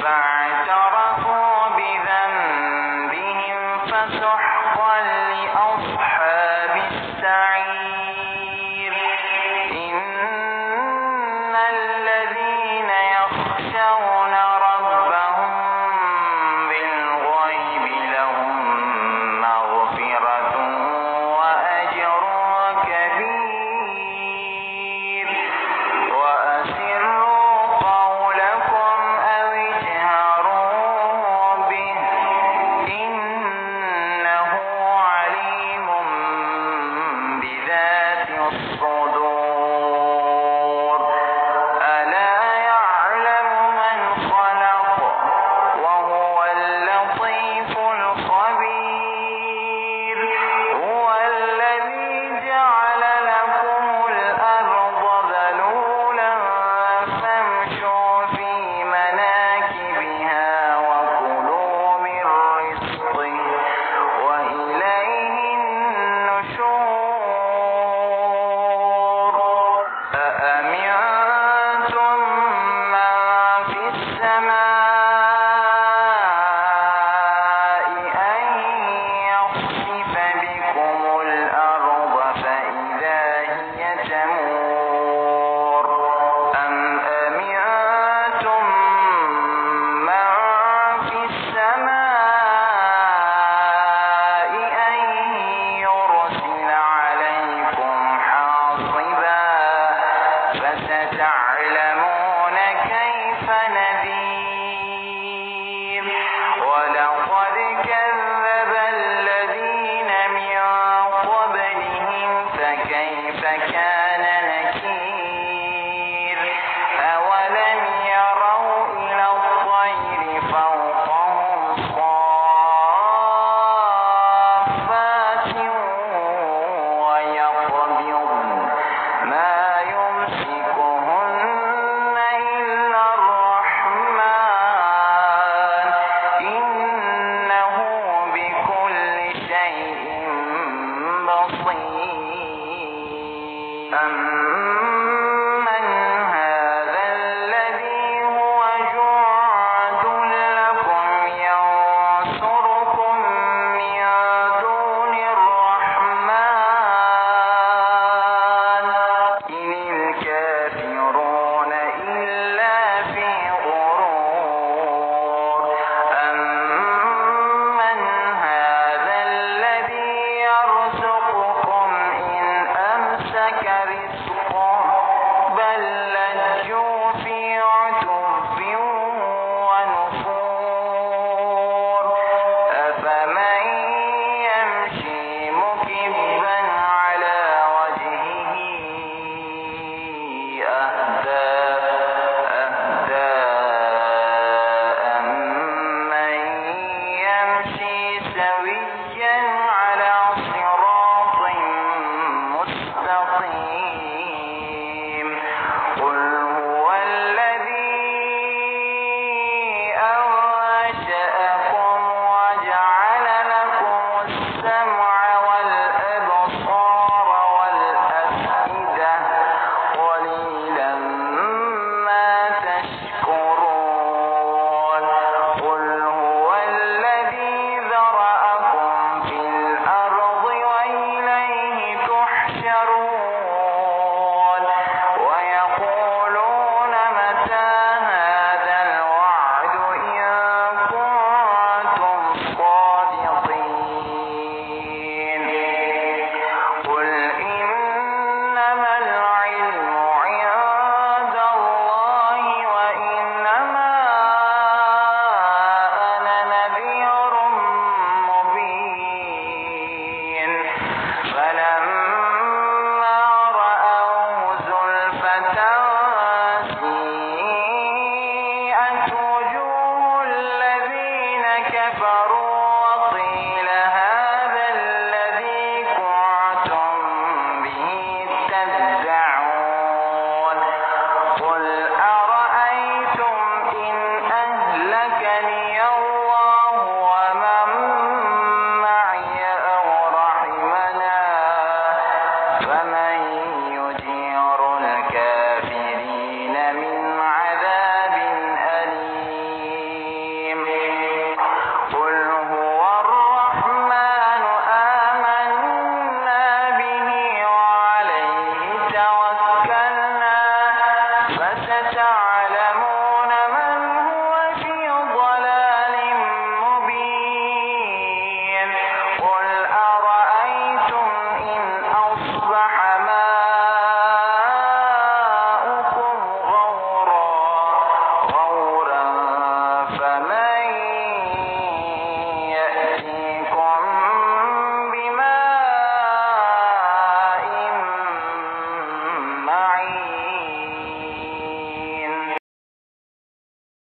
فاعترفوا بذنبهم فسحقا لأصحاب السعير إن الذين يخشون ربهم بالغيب لهم مغفرة وأجر كبير وأسروا قولكم أو اجهروا به إنه عليم بذات الصدور ألا يعلم من خلق وهو اللطيف الخبير هو الذي جعل لكم الأرض ذلولا فامشوا في مناكبها وكلوا من رزقه وإليه النشور أأمنتم من في السماء أن يخسف بكم الأرض فإذا هي تمور أم أمنتم من في السماء أن يرسل عليكم حاصبا فستعلمون كيف نذير ولقد كذب الذين من قبلهم فكيف كان نكير أولم يروا إلى الطير فوقهم صافات ويقبضن ما يمسكهن إلا الرحمن إنه بكل شيء بصير أمن هذا الذي هو جند لكم ينصركم من دون الرحمن إن الكافرون إلا في غرور أمن هذا الذي يرزقكم إن أمسك رزقه بل لجوا في عتو ونفور أفمن يمشي مكبا على وجهه أهدى أمن يمشي سويا على صراط مستقيم قل هو الذي أنشأكم وجعل لكم السمع والأبصار والأفئدة قليلا ما تشكرون قل هو الذي ذرأكم في الأرض وإليه تحشرون ويقولون متى هذا الوعد إن كنتم صادقين قل إنما العلم عند الله وإنما أنا نذير مبين فلما رأوه زلفة سيئت وجوه الذين كفروا